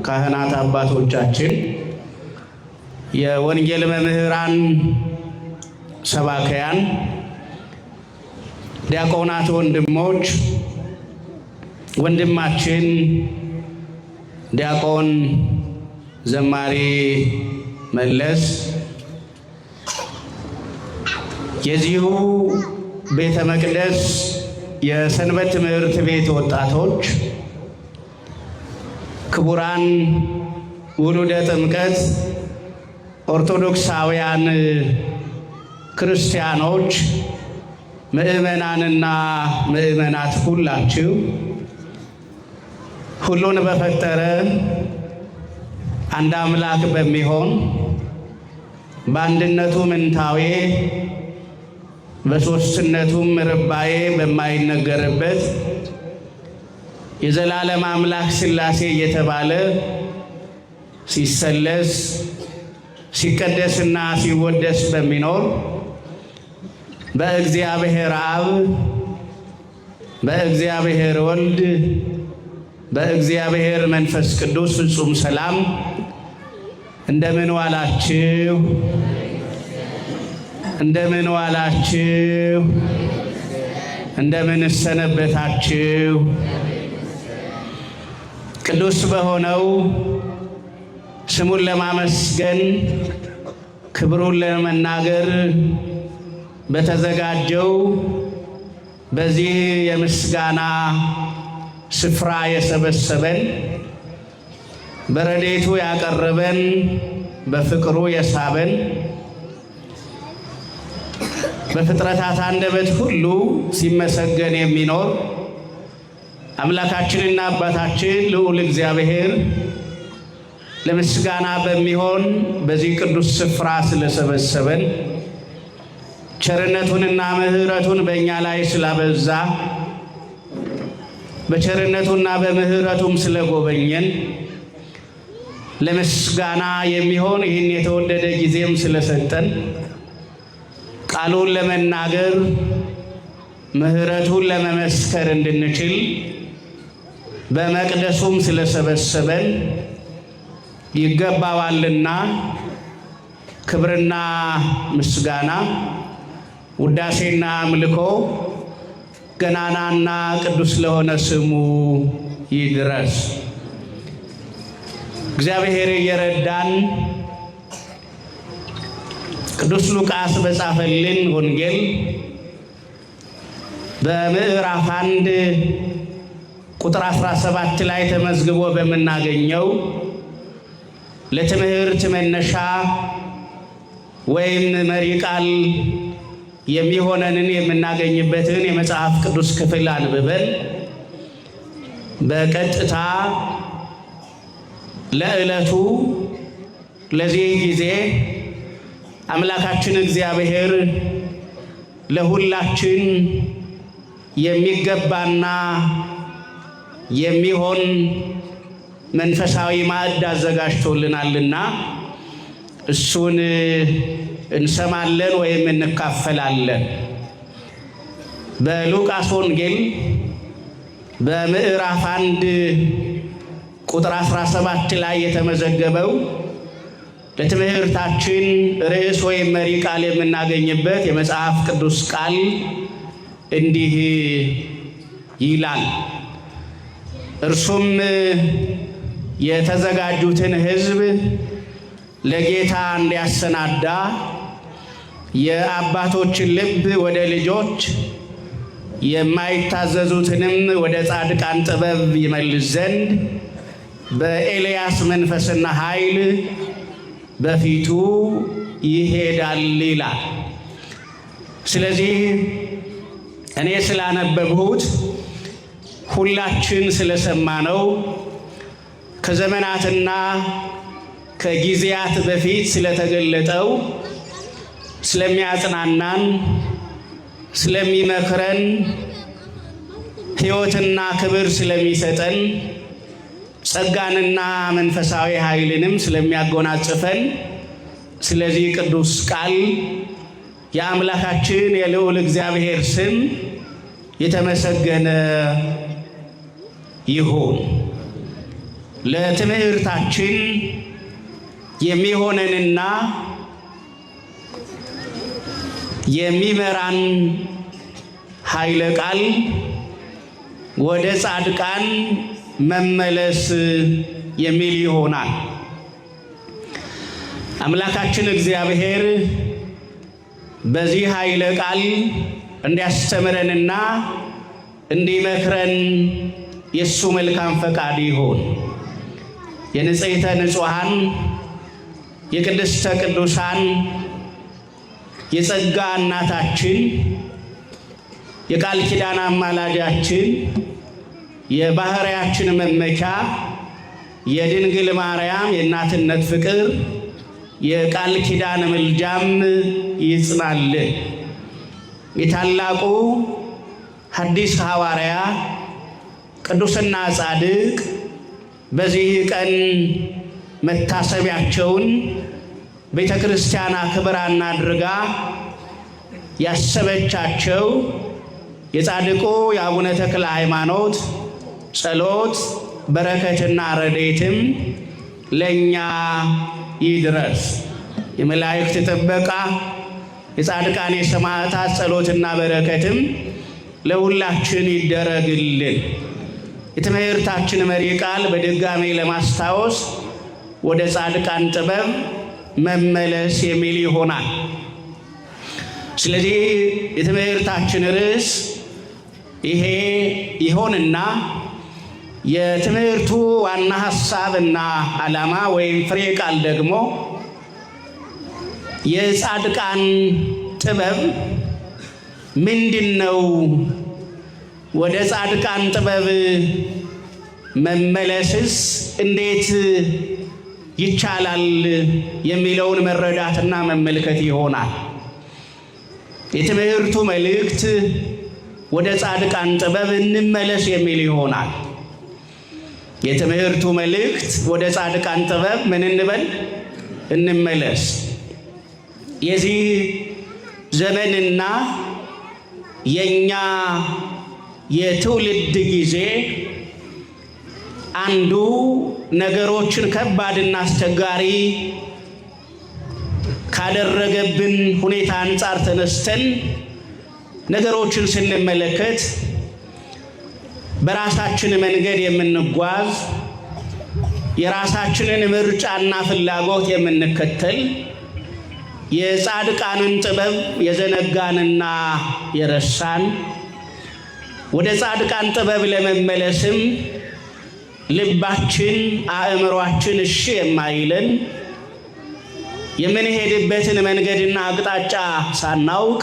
ካህናት አባቶቻችን፣ የወንጌል መምህራን፣ ሰባክያን፣ ዲያቆናት ወንድሞች፣ ወንድማችን ዲያቆን ዘማሪ መለስ፣ የዚሁ ቤተ መቅደስ የሰንበት ትምህርት ቤት ወጣቶች፣ ክቡራን ውሉደ ጥምቀት ኦርቶዶክሳውያን ክርስቲያኖች፣ ምእመናንና ምእመናት ሁላችሁ ሁሉን በፈጠረ አንድ አምላክ በሚሆን በአንድነቱ ምንታዌ በሶስትነቱም ርባዬ በማይነገርበት የዘላለም አምላክ ሥላሴ እየተባለ ሲሰለስ ሲቀደስና ሲወደስ በሚኖር በእግዚአብሔር አብ፣ በእግዚአብሔር ወልድ፣ በእግዚአብሔር መንፈስ ቅዱስ ፍጹም ሰላም እንደምን ዋላችሁ? እንደምን ዋላችሁ? እንደምን ሰነበታችሁ? ቅዱስ በሆነው ስሙን ለማመስገን ክብሩን ለመናገር በተዘጋጀው በዚህ የምስጋና ስፍራ የሰበሰበን በረድኤቱ ያቀረበን በፍቅሩ የሳበን በፍጥረታት አንደበት ሁሉ ሲመሰገን የሚኖር አምላካችንና አባታችን ልዑል እግዚአብሔር ለምስጋና በሚሆን በዚህ ቅዱስ ስፍራ ስለሰበሰበን ቸርነቱንና ምሕረቱን በእኛ ላይ ስላበዛ በቸርነቱና በምሕረቱም ስለጎበኘን ለምስጋና የሚሆን ይህን የተወደደ ጊዜም ስለሰጠን ቃሉን ለመናገር ምሕረቱን ለመመስከር እንድንችል በመቅደሱም ስለሰበሰበን ይገባዋልና ክብርና ምስጋና ውዳሴና አምልኮ ገናናና ቅዱስ ለሆነ ስሙ ይድረስ። እግዚአብሔር እየረዳን ቅዱስ ሉቃስ በጻፈልን ወንጌል በምዕራፍ 1 ቁጥር 17 ላይ ተመዝግቦ በምናገኘው ለትምህርት መነሻ ወይም መሪ ቃል የሚሆነንን የምናገኝበትን የመጽሐፍ ቅዱስ ክፍል አንብበን በቀጥታ ለዕለቱ ለዚህ ጊዜ አምላካችን እግዚአብሔር ለሁላችን የሚገባና የሚሆን መንፈሳዊ ማዕድ አዘጋጅቶልናልና እሱን እንሰማለን ወይም እንካፈላለን። በሉቃስ ወንጌል በምዕራፍ 1 ቁጥር 17 ላይ የተመዘገበው ለትምህርታችን ርዕስ ወይም መሪ ቃል የምናገኝበት የመጽሐፍ ቅዱስ ቃል እንዲህ ይላል። እርሱም የተዘጋጁትን ሕዝብ ለጌታ እንዲያሰናዳ የአባቶችን ልብ ወደ ልጆች የማይታዘዙትንም ወደ ጻድቃን ጥበብ ይመልስ ዘንድ በኤልያስ መንፈስና ኃይል በፊቱ ይሄዳል ይላል። ስለዚህ እኔ ስላነበብሁት ሁላችን ስለሰማነው ከዘመናትና ከጊዜያት በፊት ስለተገለጠው ስለሚያጽናናን፣ ስለሚመክረን፣ ሕይወትና ክብር ስለሚሰጠን፣ ጸጋንና መንፈሳዊ ኃይልንም ስለሚያጎናጽፈን ስለዚህ ቅዱስ ቃል የአምላካችን የልዑል እግዚአብሔር ስም የተመሰገነ ይሁን። ለትምህርታችን የሚሆነንና የሚመራን ኃይለ ቃል ወደ ጻድቃን መመለስ የሚል ይሆናል። አምላካችን እግዚአብሔር በዚህ ኃይለ ቃል እንዲያስተምረንና እንዲመክረን የእሱ መልካም ፈቃድ ይሁን። የንጽሕተ ንጹሐን የቅድስተ ቅዱሳን የጸጋ እናታችን የቃል ኪዳን አማላጃችን የባህሪያችን መመኪያ የድንግል ማርያም የእናትነት ፍቅር የቃል ኪዳን ምልጃም ይጽናልን። የታላቁ ሐዲስ ሐዋርያ ቅዱስና ጻድቅ በዚህ ቀን መታሰቢያቸውን ቤተ ክርስቲያን አክብራና አድርጋ ያሰበቻቸው የጻድቁ የአቡነ ተክለ ሃይማኖት ጸሎት በረከትና ረድኤትም ለእኛ ይድረስ። የመላእክት ጥበቃ የጻድቃን የሰማዕታት ጸሎትና በረከትም ለሁላችን ይደረግልን። የትምህርታችን መሪ ቃል በድጋሜ ለማስታወስ ወደ ጻድቃን ጥበብ መመለስ የሚል ይሆናል። ስለዚህ የትምህርታችን ርዕስ ይሄ ይሆንና የትምህርቱ ዋና ሐሳብና ዓላማ ወይም ፍሬ ቃል ደግሞ የጻድቃን ጥበብ ምንድነው? ወደ ጻድቃን ጥበብ መመለስስ እንዴት ይቻላል የሚለውን መረዳትና መመልከት ይሆናል። የትምህርቱ መልእክት ወደ ጻድቃን ጥበብ እንመለስ የሚል ይሆናል። የትምህርቱ መልእክት ወደ ጻድቃን ጥበብ ምን እንበል? እንመለስ። የዚህ ዘመንና የኛ የትውልድ ጊዜ አንዱ ነገሮችን ከባድና አስቸጋሪ ካደረገብን ሁኔታ አንጻር ተነስተን ነገሮችን ስንመለከት በራሳችን መንገድ የምንጓዝ የራሳችንን ምርጫና ፍላጎት የምንከተል የጻድቃንን ጥበብ የዘነጋንና የረሳን ወደ ጻድቃን ጥበብ ለመመለስም ልባችን አእምሯችን እሺ የማይለን የምንሄድበትን መንገድና አቅጣጫ ሳናውቅ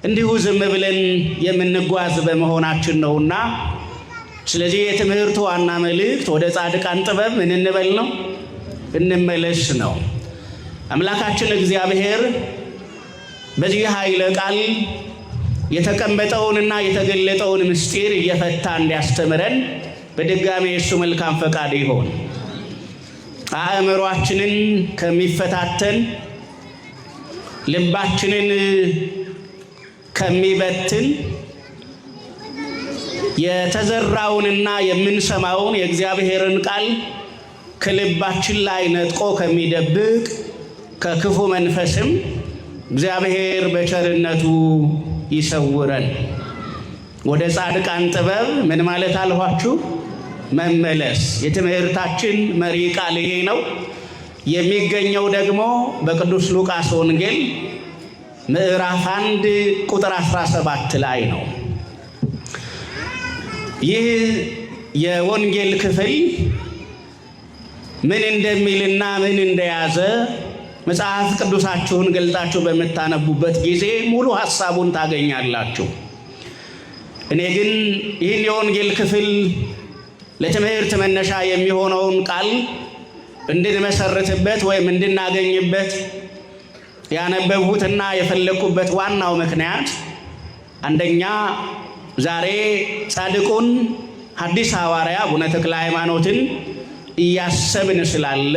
እንዲሁ ዝም ብለን የምንጓዝ በመሆናችን ነውና፣ ስለዚህ የትምህርቱ ዋና መልእክት ወደ ጻድቃን ጥበብ ምን እንበል ነው? እንመለስ ነው። አምላካችን እግዚአብሔር በዚህ ኃይለ ቃል የተቀመጠውንና የተገለጠውን ምስጢር እየፈታ እንዲያስተምረን በድጋሜ የእሱ መልካም ፈቃድ ይሆን። አእምሯችንን ከሚፈታተን ልባችንን ከሚበትን የተዘራውንና የምንሰማውን የእግዚአብሔርን ቃል ከልባችን ላይ ነጥቆ ከሚደብቅ ከክፉ መንፈስም እግዚአብሔር በቸርነቱ ይሰውረን። ወደ ጻድቃን ጥበብ ምን ማለት አልኋችሁ? መመለስ። የትምህርታችን መሪ ቃል ይሄ ነው። የሚገኘው ደግሞ በቅዱስ ሉቃስ ወንጌል ምዕራፍ 1 ቁጥር 17 ላይ ነው። ይህ የወንጌል ክፍል ምን እንደሚልና ምን እንደያዘ መጽሐፍ ቅዱሳችሁን ገልጣችሁ በምታነቡበት ጊዜ ሙሉ ሐሳቡን ታገኛላችሁ። እኔ ግን ይህን የወንጌል ክፍል ለትምህርት መነሻ የሚሆነውን ቃል እንድንመሰርትበት ወይም እንድናገኝበት ያነበብሁትና የፈለኩበት ዋናው ምክንያት አንደኛ ዛሬ ጻድቁን ሐዲስ ሐዋርያ አቡነ ተክለ ሃይማኖትን እያሰብን ስላለ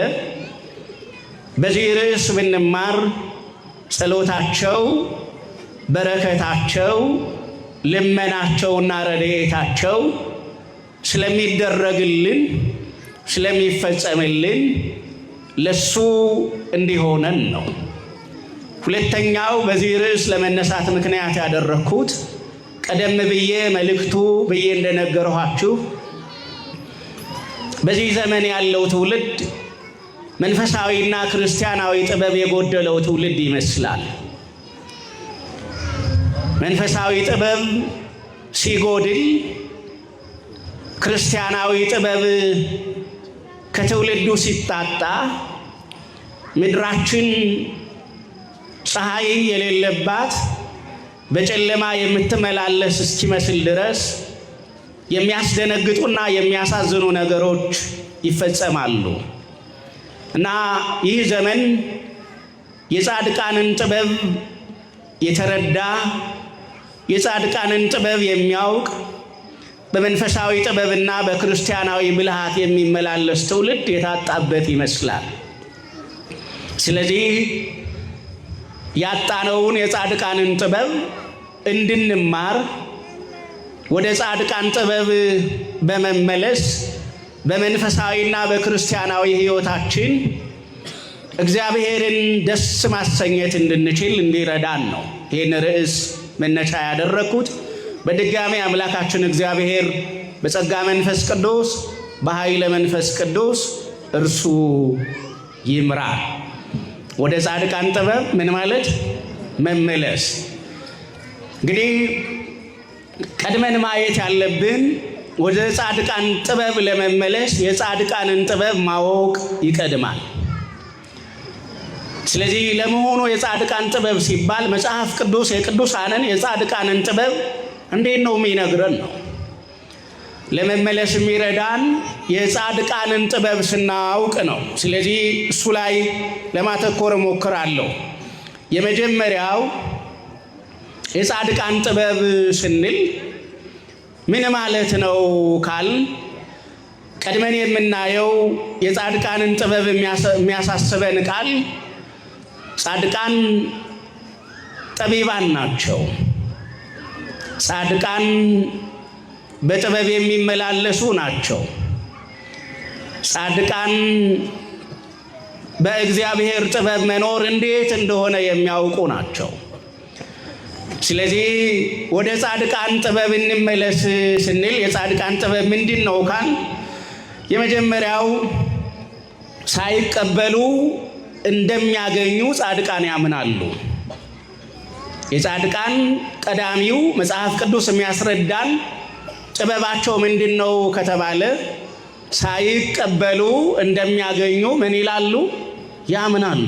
በዚህ ርዕስ ብንማር ጸሎታቸው፣ በረከታቸው፣ ልመናቸውና ረድኤታቸው ስለሚደረግልን ስለሚፈጸምልን ለሱ እንዲሆነን ነው። ሁለተኛው በዚህ ርዕስ ለመነሳት ምክንያት ያደረኩት ቀደም ብዬ መልእክቱ ብዬ እንደነገርኋችሁ በዚህ ዘመን ያለው ትውልድ መንፈሳዊና ክርስቲያናዊ ጥበብ የጎደለው ትውልድ ይመስላል። መንፈሳዊ ጥበብ ሲጎድል ክርስቲያናዊ ጥበብ ከትውልዱ ሲታጣ ምድራችን ፀሐይ የሌለባት በጨለማ የምትመላለስ እስኪመስል ድረስ የሚያስደነግጡና የሚያሳዝኑ ነገሮች ይፈጸማሉ እና ይህ ዘመን የጻድቃንን ጥበብ የተረዳ የጻድቃንን ጥበብ የሚያውቅ በመንፈሳዊ ጥበብና በክርስቲያናዊ ብልሃት የሚመላለስ ትውልድ የታጣበት ይመስላል። ስለዚህ ያጣነውን የጻድቃንን ጥበብ እንድንማር ወደ ጻድቃን ጥበብ በመመለስ በመንፈሳዊና በክርስቲያናዊ ሕይወታችን እግዚአብሔርን ደስ ማሰኘት እንድንችል እንዲረዳን ነው ይህን ርዕስ መነሻ ያደረኩት። በድጋሚ አምላካችን እግዚአብሔር በጸጋ መንፈስ ቅዱስ በኃይለ መንፈስ ቅዱስ እርሱ ይምራል። ወደ ጻድቃን ጥበብ ምን ማለት መመለስ። እንግዲህ ቀድመን ማየት ያለብን ወደ ጻድቃን ጥበብ ለመመለስ የጻድቃንን ጥበብ ማወቅ ይቀድማል። ስለዚህ ለመሆኑ የጻድቃን ጥበብ ሲባል መጽሐፍ ቅዱስ የቅዱሳንን የጻድቃንን ጥበብ እንዴት ነው የሚነግረን ነው? ለመመለስ የሚረዳን የጻድቃንን ጥበብ ስናውቅ ነው። ስለዚህ እሱ ላይ ለማተኮር እሞክራለሁ። የመጀመሪያው የጻድቃን ጥበብ ስንል ምን ማለት ነው ካል ቀድመን የምናየው የጻድቃንን ጥበብ የሚያሳስበን ቃል ጻድቃን ጠቢባን ናቸው። ጻድቃን በጥበብ የሚመላለሱ ናቸው። ጻድቃን በእግዚአብሔር ጥበብ መኖር እንዴት እንደሆነ የሚያውቁ ናቸው። ስለዚህ ወደ ጻድቃን ጥበብ እንመለስ ስንል የጻድቃን ጥበብ ምንድን ነው ካል የመጀመሪያው ሳይቀበሉ እንደሚያገኙ ጻድቃን ያምናሉ። የጻድቃን ቀዳሚው መጽሐፍ ቅዱስ የሚያስረዳን ጥበባቸው ምንድን ነው ከተባለ ሳይቀበሉ እንደሚያገኙ ምን ይላሉ? ያምናሉ።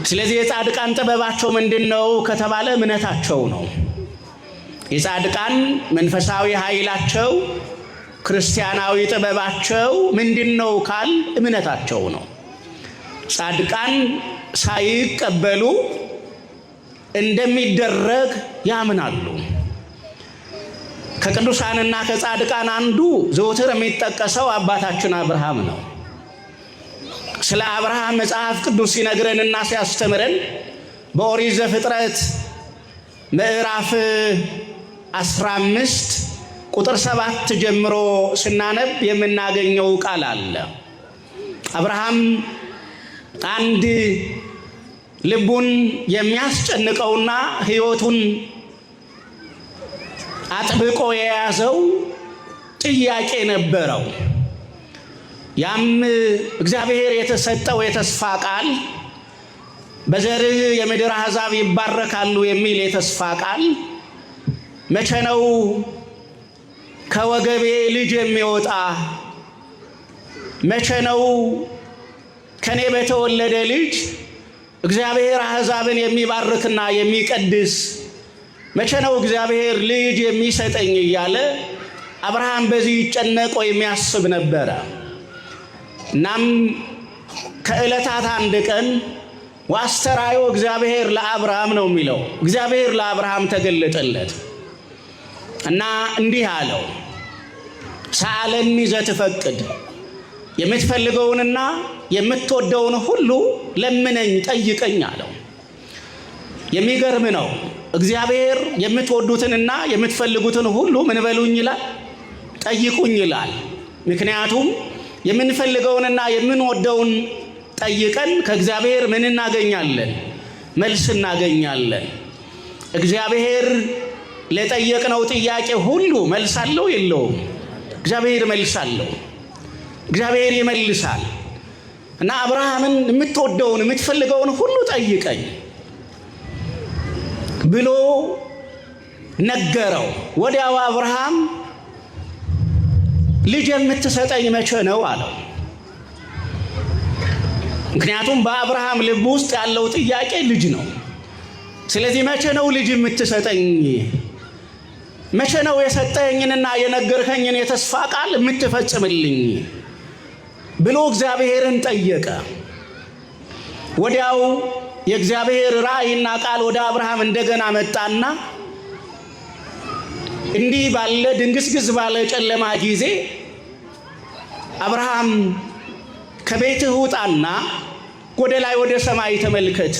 ስለዚህ የጻድቃን ጥበባቸው ምንድን ነው ከተባለ እምነታቸው ነው። የጻድቃን መንፈሳዊ ኃይላቸው ክርስቲያናዊ ጥበባቸው ምንድን ነው ካል እምነታቸው ነው። ጻድቃን ሳይቀበሉ እንደሚደረግ ያምናሉ። ከቅዱሳንና ከጻድቃን አንዱ ዘወትር የሚጠቀሰው አባታችን አብርሃም ነው። ስለ አብርሃም መጽሐፍ ቅዱስ ሲነግረንና ሲያስተምረን በኦሪት ዘፍጥረት ምዕራፍ 15 ቁጥር 7 ጀምሮ ስናነብ የምናገኘው ቃል አለ። አብርሃም አንድ ልቡን የሚያስጨንቀውና ሕይወቱን አጥብቆ የያዘው ጥያቄ ነበረው። ያም እግዚአብሔር የተሰጠው የተስፋ ቃል በዘርህ የምድር አሕዛብ ይባረካሉ የሚል የተስፋ ቃል መቼ ነው ከወገቤ ልጅ የሚወጣ? መቼ ነው ከኔ በተወለደ ልጅ እግዚአብሔር አሕዛብን የሚባርክና የሚቀድስ? መቼ ነው እግዚአብሔር ልጅ የሚሰጠኝ እያለ አብርሃም በዚህ ይጨነቅ የሚያስብ ነበረ። እናም ከዕለታት አንድ ቀን ዋስተራዮ እግዚአብሔር ለአብርሃም ነው የሚለው። እግዚአብሔር ለአብርሃም ተገለጠለት እና እንዲህ አለው፣ ሰአለኒ ዘትፈቅድ፣ የምትፈልገውንና የምትወደውን ሁሉ ለምነኝ ጠይቀኝ አለው። የሚገርም ነው። እግዚአብሔር የምትወዱትንና የምትፈልጉትን ሁሉ ምን በሉኝ ይላል? ጠይቁኝ ይላል። ምክንያቱም የምንፈልገውንና የምንወደውን ጠይቀን ከእግዚአብሔር ምን እናገኛለን? መልስ እናገኛለን። እግዚአብሔር ለጠየቅነው ጥያቄ ሁሉ መልስ አለው የለውም? እግዚአብሔር መልስ አለው። እግዚአብሔር ይመልሳል። እና አብርሃምን የምትወደውን የምትፈልገውን ሁሉ ጠይቀኝ ብሎ ነገረው። ወዲያው አብርሃም ልጅ የምትሰጠኝ መቼ ነው አለው። ምክንያቱም በአብርሃም ልብ ውስጥ ያለው ጥያቄ ልጅ ነው። ስለዚህ መቼ ነው ልጅ የምትሰጠኝ? መቼ ነው የሰጠኸኝንና የነገርከኝን የተስፋ ቃል የምትፈጽምልኝ ብሎ እግዚአብሔርን ጠየቀ። ወዲያው የእግዚአብሔር ራእይና ቃል ወደ አብርሃም እንደገና መጣና እንዲህ ባለ ድንግዝግዝ ባለ ጨለማ ጊዜ አብርሃም ከቤትህ ውጣና ወደ ላይ ወደ ሰማይ ተመልከት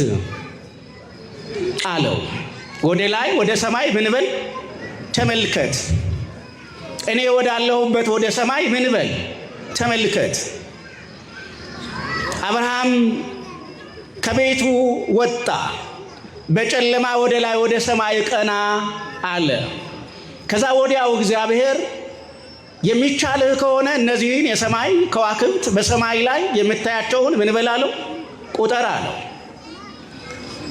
አለው። ወደ ላይ ወደ ሰማይ ምን በል? ተመልከት። እኔ ወዳለሁበት ወደ ሰማይ ምን በል? ተመልከት። አብርሃም ከቤቱ ወጣ፣ በጨለማ ወደ ላይ ወደ ሰማይ ቀና አለ። ከዛ ወዲያው እግዚአብሔር የሚቻልህ ከሆነ እነዚህን የሰማይ ከዋክብት በሰማይ ላይ የምታያቸውን ምን በል አለው? ቁጠር አለው።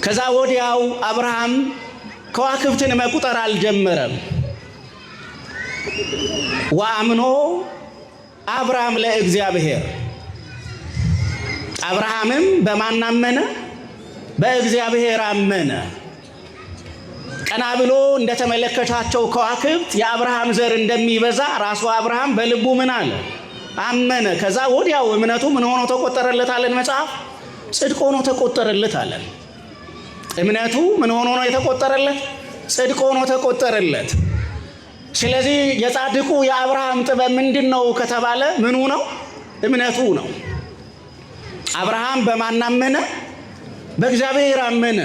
ከዛ ወዲያው አብርሃም ከዋክብትን መቁጠር አልጀመረም። ወአምኖ አብርሃም ለእግዚአብሔር፣ አብርሃምም በማን አመነ? በእግዚአብሔር አመነ። ቀና ብሎ እንደተመለከታቸው ከዋክብት የአብርሃም ዘር እንደሚበዛ ራሱ አብርሃም በልቡ ምን አለ? አመነ። ከዛ ወዲያው እምነቱ ምን ሆኖ ተቆጠረለት አለን መጽሐፍ? ጽድቅ ሆኖ ተቆጠረለት አለን። እምነቱ ምን ሆኖ ነው የተቆጠረለት? ጽድቅ ሆኖ ተቆጠረለት። ስለዚህ የጻድቁ የአብርሃም ጥበብ ምንድን ነው ከተባለ ምኑ ነው? እምነቱ ነው። አብርሃም በማን አመነ? በእግዚአብሔር አመነ።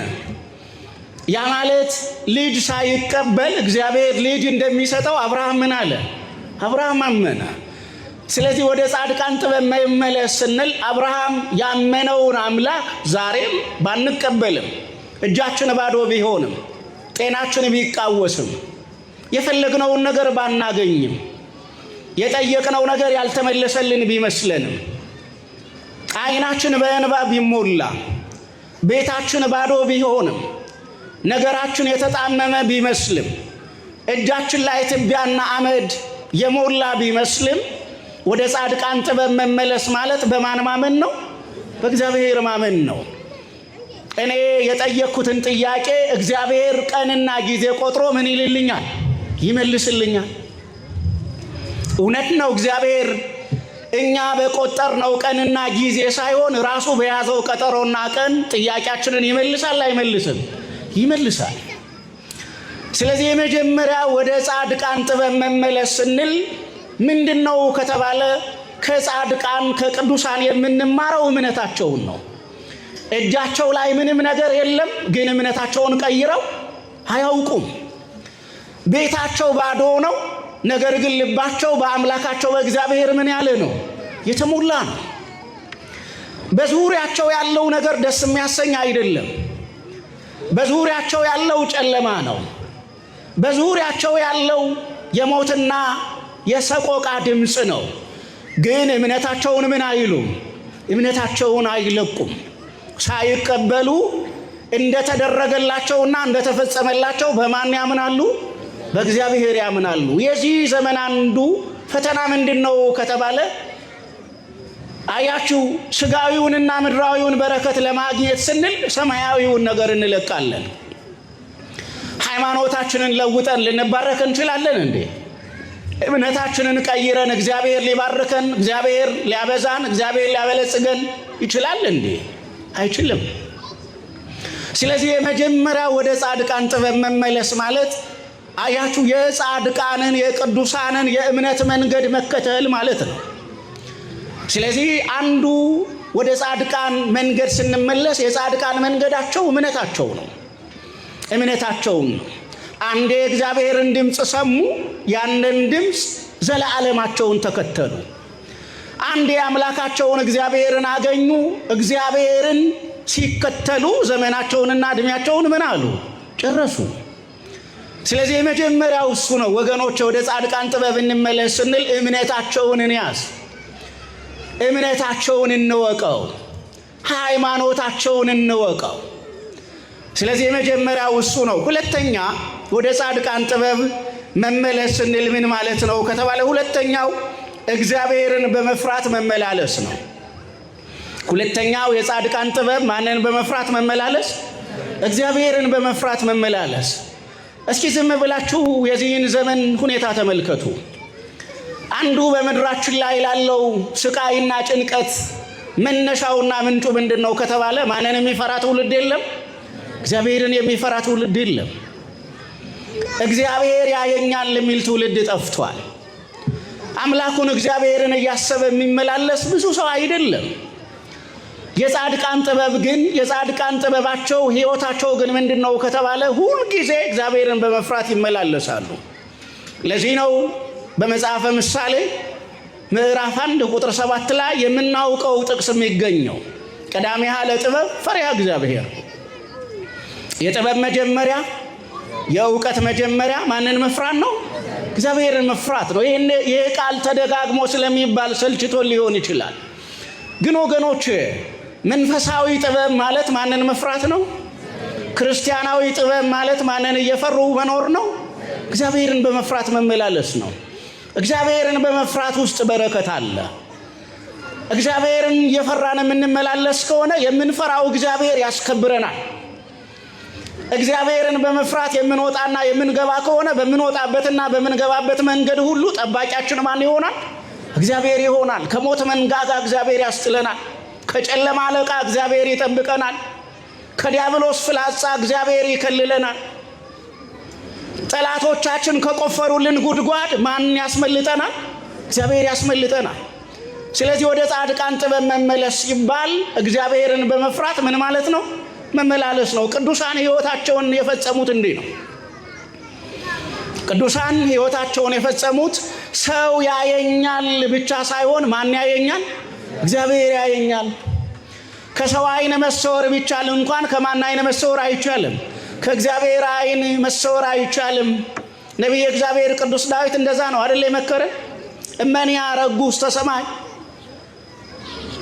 ያ ማለት ልጅ ሳይቀበል እግዚአብሔር ልጅ እንደሚሰጠው አብርሃም ምን አለ? አብርሃም አመነ። ስለዚህ ወደ ጻድቃን ጥበብ መመለስ ስንል አብርሃም ያመነውን አምላክ ዛሬም ባንቀበልም፣ እጃችን ባዶ ቢሆንም፣ ጤናችን ቢቃወስም፣ የፈለግነውን ነገር ባናገኝም፣ የጠየቅነው ነገር ያልተመለሰልን ቢመስለንም፣ ዓይናችን በእንባ ቢሞላ፣ ቤታችን ባዶ ቢሆንም፣ ነገራችን የተጣመመ ቢመስልም፣ እጃችን ላይ ትቢያና አመድ የሞላ ቢመስልም፣ ወደ ጻድቃን ጥበብ መመለስ ማለት በማን ማመን ነው? በእግዚአብሔር ማመን ነው። እኔ የጠየቅኩትን ጥያቄ እግዚአብሔር ቀንና ጊዜ ቆጥሮ ምን ይልልኛል? ይመልስልኛል። እውነት ነው። እግዚአብሔር እኛ በቆጠርነው ቀንና ጊዜ ሳይሆን ራሱ በያዘው ቀጠሮና ቀን ጥያቄያችንን ይመልሳል። አይመልስም? ይመልሳል። ስለዚህ የመጀመሪያ ወደ ጻድቃን ጥበብ መመለስ ስንል ምንድነው ከተባለ ከጻድቃን ከቅዱሳን የምንማረው እምነታቸውን ነው። እጃቸው ላይ ምንም ነገር የለም፣ ግን እምነታቸውን ቀይረው አያውቁም። ቤታቸው ባዶ ነው፣ ነገር ግን ልባቸው በአምላካቸው በእግዚአብሔር ምን ያለ ነው? የተሞላ ነው። በዙሪያቸው ያለው ነገር ደስ የሚያሰኝ አይደለም። በዙሪያቸው ያለው ጨለማ ነው። በዙሪያቸው ያለው የሞትና የሰቆቃ ድምፅ ነው። ግን እምነታቸውን ምን አይሉም? እምነታቸውን አይለቁም። ሳይቀበሉ እንደተደረገላቸውና እንደተፈጸመላቸው በማን ያምናሉ? በእግዚአብሔር ያምናሉ። የዚህ ዘመን አንዱ ፈተና ምንድን ነው ከተባለ አያችሁ፣ ስጋዊውንና ምድራዊውን በረከት ለማግኘት ስንል ሰማያዊውን ነገር እንለቃለን። ሃይማኖታችንን ለውጠን ልንባረክ እንችላለን እንዴ? እምነታችንን ቀይረን እግዚአብሔር ሊባርከን፣ እግዚአብሔር ሊያበዛን፣ እግዚአብሔር ሊያበለጽገን ይችላል እንዴ? አይችልም። ስለዚህ የመጀመሪያ ወደ ጻድቃን ጥበብ መመለስ ማለት አያችሁ የጻድቃንን የቅዱሳንን የእምነት መንገድ መከተል ማለት ነው። ስለዚህ አንዱ ወደ ጻድቃን መንገድ ስንመለስ የጻድቃን መንገዳቸው እምነታቸው ነው። እምነታቸውን ነው። አንዴ እግዚአብሔርን ድምፅ ሰሙ፣ ያንን ድምፅ ዘለዓለማቸውን ተከተሉ። አንድ የአምላካቸውን እግዚአብሔርን አገኙ። እግዚአብሔርን ሲከተሉ ዘመናቸውንና እድሜያቸውን ምን አሉ? ጨረሱ። ስለዚህ የመጀመሪያው እሱ ነው ወገኖች። ወደ ጻድቃን ጥበብ እንመለስ ስንል እምነታቸውን እንያዝ፣ እምነታቸውን እንወቀው፣ ሃይማኖታቸውን እንወቀው። ስለዚህ የመጀመሪያው እሱ ነው። ሁለተኛ ወደ ጻድቃን ጥበብ መመለስ ስንል ምን ማለት ነው ከተባለ ሁለተኛው እግዚአብሔርን በመፍራት መመላለስ ነው። ሁለተኛው የጻድቃን ጥበብ ማንን በመፍራት መመላለስ? እግዚአብሔርን በመፍራት መመላለስ። እስኪ ዝም ብላችሁ የዚህን ዘመን ሁኔታ ተመልከቱ። አንዱ በምድራችን ላይ ላለው ስቃይና ጭንቀት መነሻውና ምንጩ ምንድነው ከተባለ ማንን የሚፈራ ትውልድ የለም? እግዚአብሔርን የሚፈራ ትውልድ የለም። እግዚአብሔር ያየኛል የሚል ትውልድ ጠፍቷል። አምላኩን እግዚአብሔርን እያሰበ የሚመላለስ ብዙ ሰው አይደለም። የጻድቃን ጥበብ ግን የጻድቃን ጥበባቸው ሕይወታቸው ግን ምንድነው ከተባለ ሁልጊዜ እግዚአብሔርን በመፍራት ይመላለሳሉ። ለዚህ ነው በመጽሐፈ ምሳሌ ምዕራፍ 1 ቁጥር 7 ላይ የምናውቀው ጥቅስ የሚገኘው ቀዳሚሃ ለጥበብ ፈሪሃ እግዚአብሔር። የጥበብ መጀመሪያ የእውቀት መጀመሪያ ማንን መፍራት ነው? እግዚአብሔርን መፍራት ነው። ይሄ ቃል ተደጋግሞ ስለሚባል ሰልችቶን ሊሆን ይችላል። ግን ወገኖች መንፈሳዊ ጥበብ ማለት ማንን መፍራት ነው? ክርስቲያናዊ ጥበብ ማለት ማንን እየፈሩ መኖር ነው? እግዚአብሔርን በመፍራት መመላለስ ነው። እግዚአብሔርን በመፍራት ውስጥ በረከት አለ። እግዚአብሔርን እየፈራን የምንመላለስ ከሆነ የምንፈራው እግዚአብሔር ያስከብረናል። እግዚአብሔርን በመፍራት የምንወጣና የምንገባ ከሆነ በምንወጣበትና በምንገባበት መንገድ ሁሉ ጠባቂያችን ማን ይሆናል? እግዚአብሔር ይሆናል። ከሞት መንጋጋ እግዚአብሔር ያስጥለናል። ከጨለማ አለቃ እግዚአብሔር ይጠብቀናል። ከዲያብሎስ ፍላጻ እግዚአብሔር ይከልለናል። ጠላቶቻችን ከቆፈሩልን ጉድጓድ ማን ያስመልጠናል? እግዚአብሔር ያስመልጠናል። ስለዚህ ወደ ጻድቃን ጥበብ መመለስ ሲባል እግዚአብሔርን በመፍራት ምን ማለት ነው? መመላለስ ነው። ቅዱሳን ሕይወታቸውን የፈጸሙት እንዲህ ነው። ቅዱሳን ሕይወታቸውን የፈጸሙት ሰው ያየኛል ብቻ ሳይሆን ማን ያየኛል? እግዚአብሔር ያየኛል። ከሰው አይን መሰወር ቢቻል እንኳን ከማን አይን መሰወር አይቻልም? ከእግዚአብሔር አይን መሰወር አይቻልም። ነቢየ እግዚአብሔር ቅዱስ ዳዊት እንደዛ ነው አይደል የመከረ? እመኒ አረጉ ውስተ ሰማይ፣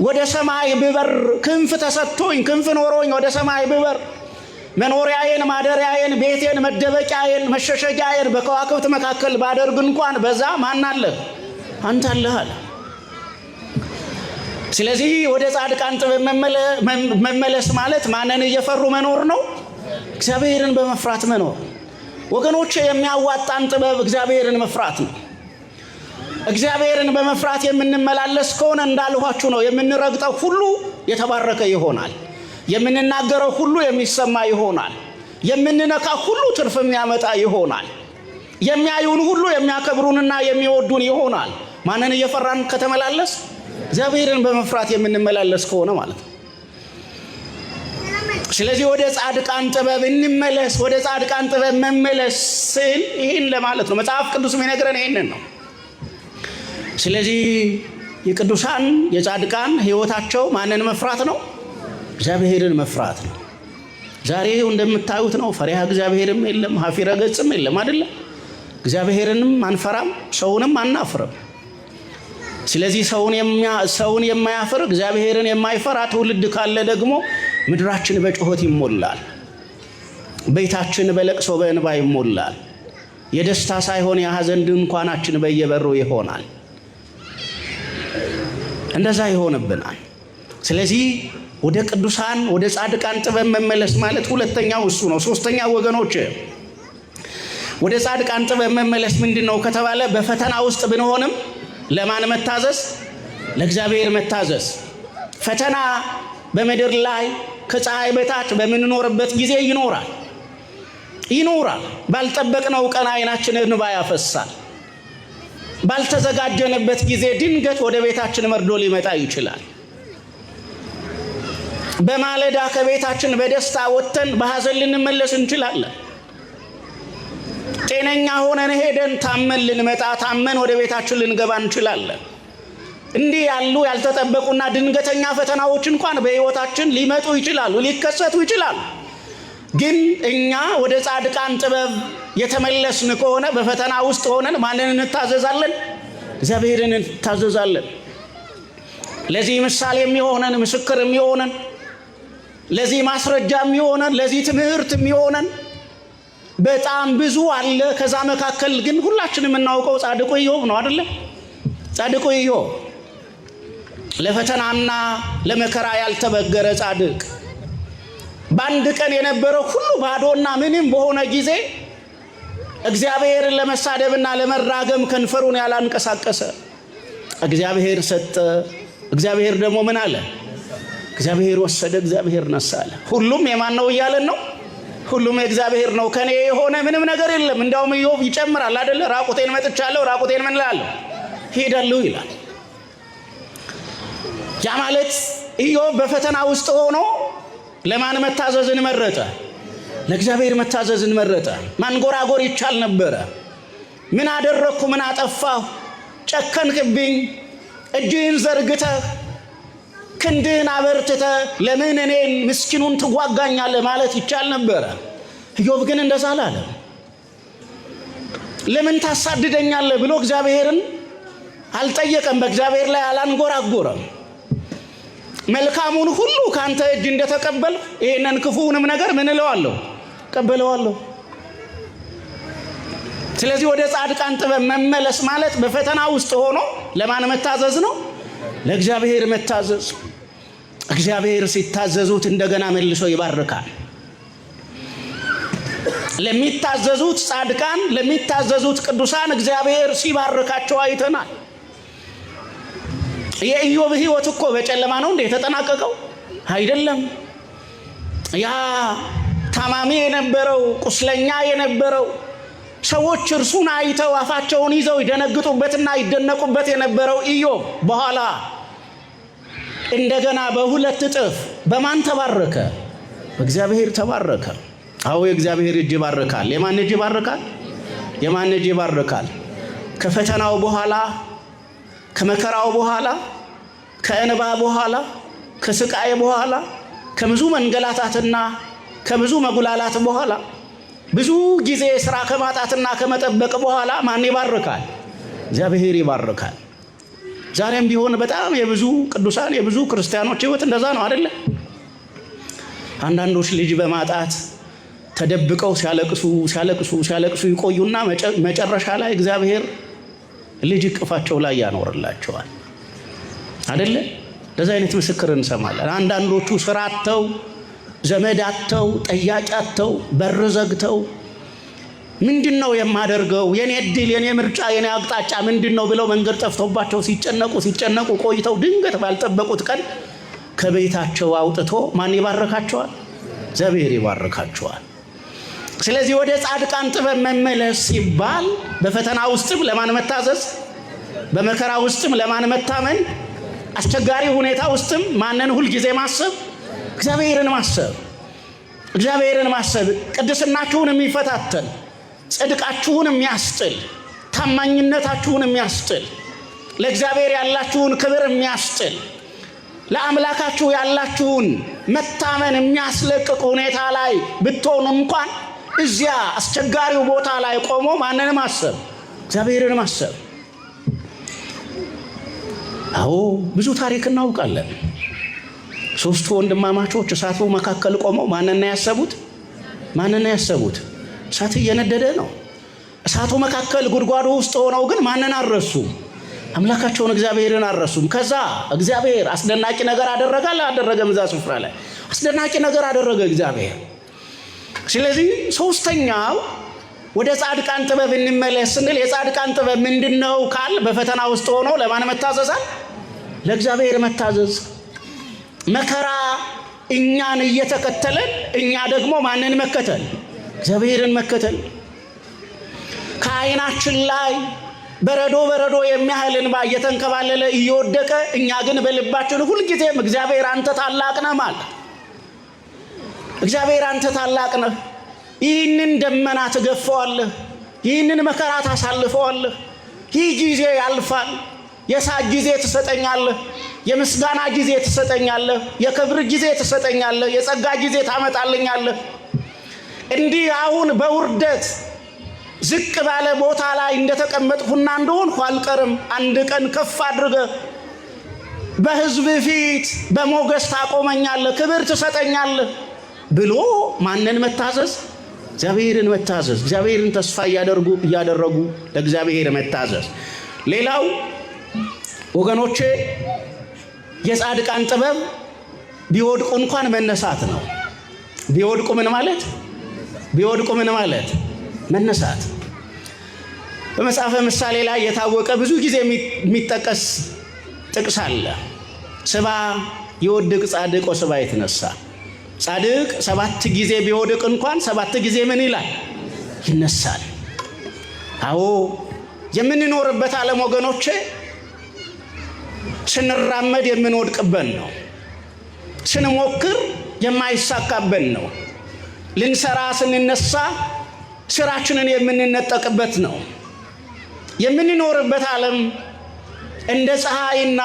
ወደ ሰማይ ብበር ክንፍ ተሰጥቶኝ ክንፍ ኖሮኝ ወደ ሰማይ ብበር መኖሪያዬን ማደሪያዬን ቤቴን መደበቂያዬን መሸሸጊያዬን በከዋክብት መካከል ባደርግ እንኳን በዛ ማን አለ? አንተ አለህ አለ። ስለዚህ ወደ ጻድቃን ጥበብ መመለስ ማለት ማንን እየፈሩ መኖር ነው? እግዚአብሔርን በመፍራት መኖር። ወገኖች የሚያዋጣን ጥበብ እግዚአብሔርን መፍራት ነው። እግዚአብሔርን በመፍራት የምንመላለስ ከሆነ እንዳልኋችሁ ነው፣ የምንረግጠው ሁሉ የተባረከ ይሆናል። የምንናገረው ሁሉ የሚሰማ ይሆናል። የምንነካ ሁሉ ትርፍ የሚያመጣ ይሆናል። የሚያዩን ሁሉ የሚያከብሩንና የሚወዱን ይሆናል። ማንን እየፈራን ከተመላለስ? እግዚአብሔርን በመፍራት የምንመላለስ ከሆነ ማለት ነው። ስለዚህ ወደ ጻድቃን ጥበብ እንመለስ። ወደ ጻድቃን ጥበብ መመለስ ስል ይህን ለማለት ነው። መጽሐፍ ቅዱስ የሚነግረን ይህንን ነው። ስለዚህ የቅዱሳን የጻድቃን ሕይወታቸው ማንን መፍራት ነው? እግዚአብሔርን መፍራት ነው። ዛሬ እንደምታዩት ነው። ፈሪሃ እግዚአብሔርም የለም፣ ሀፊረ ገጽም የለም አይደለም። እግዚአብሔርንም አንፈራም፣ ሰውንም አናፍርም። ስለዚህ ሰውን የማያፍር እግዚአብሔርን የማይፈራ ትውልድ ካለ ደግሞ ምድራችን በጩኸት ይሞላል፣ ቤታችን በለቅሶ በእንባ ይሞላል። የደስታ ሳይሆን የሐዘን ድንኳናችን በየበሩ ይሆናል። እንደዛ ይሆንብናል። ስለዚህ ወደ ቅዱሳን ወደ ጻድቃን ጥበብ መመለስ ማለት ሁለተኛው እሱ ነው። ሶስተኛው ወገኖች ወደ ጻድቃን ጥበብ መመለስ ምንድነው ከተባለ በፈተና ውስጥ ብንሆንም ለማን መታዘዝ? ለእግዚአብሔር መታዘዝ። ፈተና በምድር ላይ ከፀሐይ በታች በምንኖርበት ጊዜ ይኖራል። ባልጠበቅነው ቀን አይናችን እንባ ያፈሳል። ባልተዘጋጀንበት ጊዜ ድንገት ወደ ቤታችን መርዶ ሊመጣ ይችላል። በማለዳ ከቤታችን በደስታ ወጥተን በሐዘን ልንመለስ እንችላለን። ጤነኛ ሆነን ሄደን ታመን ልንመጣ ታመን ወደ ቤታችን ልንገባ እንችላለን። እንዲህ ያሉ ያልተጠበቁና ድንገተኛ ፈተናዎች እንኳን በሕይወታችን ሊመጡ ይችላሉ፣ ሊከሰቱ ይችላሉ። ግን እኛ ወደ ጻድቃን ጥበብ የተመለስን ከሆነ በፈተና ውስጥ ሆነን ማንን እንታዘዛለን? እግዚአብሔርን እንታዘዛለን። ለዚህ ምሳሌ የሚሆነን ምስክር የሚሆነን ለዚህ ማስረጃ የሚሆነን ለዚህ ትምህርት የሚሆነን በጣም ብዙ አለ። ከዛ መካከል ግን ሁላችንም የምናውቀው ጻድቁ ኢዮብ ነው አይደለ? ጻድቁ ኢዮብ ለፈተናና ለመከራ ያልተበገረ ጻድቅ፣ በአንድ ቀን የነበረው ሁሉ ባዶና ምንም በሆነ ጊዜ እግዚአብሔርን ለመሳደብና ለመራገም ከንፈሩን ያላንቀሳቀሰ፣ እግዚአብሔር ሰጠ፣ እግዚአብሔር ደግሞ ምን አለ? እግዚአብሔር ወሰደ፣ እግዚአብሔር ነሳ አለ። ሁሉም የማን ነው እያለን ነው? ሁሉም የእግዚአብሔር ነው። ከኔ የሆነ ምንም ነገር የለም። እንዲያውም ኢዮብ ይጨምራል አይደለ? ራቁቴን መጥቻለሁ፣ ራቁቴን ምን እላለሁ? ሄዳለሁ ይላል። ያ ማለት ኢዮብ በፈተና ውስጥ ሆኖ ለማን መታዘዝን መረጠ? ለእግዚአብሔር መታዘዝን መረጠ። ማንጎራጎር ይቻል ነበረ። ምን አደረኩ? ምን አጠፋሁ? ጨከንክብኝ? እጅህን ዘርግተህ ክንድህን አበርትተህ ለምን እኔን ምስኪኑን ትዋጋኛለህ ማለት ይቻል ነበረ። ኢዮብ ግን እንደዛ አላለም። ለምን ታሳድደኛለህ ብሎ እግዚአብሔርን አልጠየቀም። በእግዚአብሔር ላይ አላንጎራጎረም። መልካሙን ሁሉ ካንተ እጅ እንደተቀበል ይሄንን ክፉውንም ነገር ምን እለዋለሁ? ቀበለዋለሁ። ስለዚህ ወደ ጻድቃን ጥበብ መመለስ ማለት በፈተና ውስጥ ሆኖ ለማን መታዘዝ ነው? ለእግዚአብሔር መታዘዝ። እግዚአብሔር ሲታዘዙት እንደገና መልሶ ይባርካል። ለሚታዘዙት ጻድቃን፣ ለሚታዘዙት ቅዱሳን እግዚአብሔር ሲባርካቸው አይተናል። የኢዮብ ሕይወት እኮ በጨለማ ነው እንዴ የተጠናቀቀው? አይደለም። ያ ታማሚ የነበረው ቁስለኛ የነበረው ሰዎች እርሱን አይተው አፋቸውን ይዘው ይደነግጡበትና ይደነቁበት የነበረው ኢዮብ በኋላ እንደገና በሁለት እጥፍ በማን ተባረከ? በእግዚአብሔር ተባረከ። አዎ የእግዚአብሔር እጅ ይባርካል። የማን እጅ ይባርካል? የማን እጅ ይባርካል? ከፈተናው በኋላ፣ ከመከራው በኋላ፣ ከእንባ በኋላ፣ ከስቃይ በኋላ፣ ከብዙ መንገላታትና ከብዙ መጉላላት በኋላ፣ ብዙ ጊዜ ስራ ከማጣትና ከመጠበቅ በኋላ ማን ይባርካል? እግዚአብሔር ይባርካል። ዛሬም ቢሆን በጣም የብዙ ቅዱሳን የብዙ ክርስቲያኖች ሕይወት እንደዛ ነው አይደለ? አንዳንዶች ልጅ በማጣት ተደብቀው ሲያለቅሱ ይቆዩና መጨረሻ ላይ እግዚአብሔር ልጅ እቅፋቸው ላይ ያኖርላቸዋል አይደለ? እንደዛ አይነት ምስክር እንሰማለን። አንዳንዶቹ ስራ አጥተው፣ ዘመድ አጥተው፣ ጠያቂ አጥተው፣ በር ዘግተው ምንድነው የማደርገው? የኔ እድል፣ የኔ ምርጫ፣ የኔ አቅጣጫ ምንድነው ብለው መንገድ ጠፍቶባቸው ሲጨነቁ ቆይተው ድንገት ባልጠበቁት ቀን ከቤታቸው አውጥቶ ማን ይባርካቸዋል? እግዚአብሔር ይባርካቸዋል። ስለዚህ ወደ ጻድቃን ጥበብ መመለስ ሲባል በፈተና ውስጥም ለማን መታዘዝ፣ በመከራ ውስጥም ለማን መታመን፣ አስቸጋሪ ሁኔታ ውስጥም ማንን ሁልጊዜ ማሰብ? እግዚአብሔርን ማሰብ። እግዚአብሔርን ማሰብ ቅድስናችሁን የሚፈታተን፣ ጽድቃችሁን የሚያስጥል፣ ታማኝነታችሁን የሚያስጥል፣ ለእግዚአብሔር ያላችሁን ክብር የሚያስጥል፣ ለአምላካችሁ ያላችሁን መታመን የሚያስለቅቅ ሁኔታ ላይ ብትሆኑ እንኳን እዚያ አስቸጋሪው ቦታ ላይ ቆሞ ማንን ማሰብ? እግዚአብሔርን ማሰብ። አዎ ብዙ ታሪክ እናውቃለን። ሶስቱ ወንድማማቾች እሳቱ መካከል ቆመው ማንን ያሰቡት? ያሰቡት? እሳት እየነደደ ነው። እሳቱ መካከል ጉድጓዱ ውስጥ ሆነው ግን ማንን አረሱ? አምላካቸውን እግዚአብሔርን አረሱም። ከዛ እግዚአብሔር አስደናቂ ነገር አላደረገም? እዛ ስፍራ ላይ አስደናቂ ነገር አደረገ እግዚአብሔር። ስለዚህ ሶስተኛው ወደ ጻድቃን ጥበብ እንመለስ ስንል የጻድቃን ጥበብ ምንድነው ካል በፈተና ውስጥ ሆኖ ለማን መታዘዛል? ለእግዚአብሔር መታዘዝ። መከራ እኛን እየተከተለን እኛ ደግሞ ማንን መከተል? እግዚአብሔርን መከተል። ከዓይናችን ላይ በረዶ የሚያህል እንባ እየተንከባለለ እየወደቀ እኛ ግን በልባችን ሁልጊዜም እግዚአብሔር አንተ ታላቅ ነህ ማለት፣ እግዚአብሔር አንተ ታላቅ ነህ፣ ይህንን ደመና ትገፈዋለህ፣ ይህንን መከራ ታሳልፈዋለህ፣ ይህ ጊዜ ያልፋል፣ የሳቅ ጊዜ ትሰጠኛለህ፣ የምስጋና ጊዜ ትሰጠኛለህ፣ የክብር ጊዜ ትሰጠኛለህ፣ የጸጋ ጊዜ ታመጣልኛለህ። እንዲህ አሁን በውርደት ዝቅ ባለ ቦታ ላይ እንደተቀመጥኩና እንደሆንኩ አልቀርም። አንድ ቀን ከፍ አድርገህ በሕዝብ ፊት በሞገስ ታቆመኛለህ፣ ክብር ትሰጠኛለህ ብሎ ማንን መታዘዝ? እግዚአብሔርን መታዘዝ። እግዚአብሔርን ተስፋ እያደረጉ ለእግዚአብሔር መታዘዝ። ሌላው ወገኖቼ የጻድቃን ጥበብ ቢወድቁ እንኳን መነሳት ነው። ቢወድቁ ምን ማለት? ቢወድቁ ምን ማለት? መነሳት። በመጽሐፈ ምሳሌ ላይ የታወቀ ብዙ ጊዜ የሚጠቀስ ጥቅስ አለ። ስባ ይወድቅ ጻድቅ ወስባ የተነሳ። ጻድቅ 7 ጊዜ ቢወድቅ እንኳን 7 ጊዜ ምን ይላል? ይነሳል። አዎ የምንኖርበት ዓለም ወገኖቼ ስንራመድ የምንወድቅበት ነው። ስንሞክር የማይሳካበት ነው። ልንሰራ ስንነሳ ስራችንን የምንነጠቅበት ነው። የምንኖርበት ዓለም እንደ ፀሐይና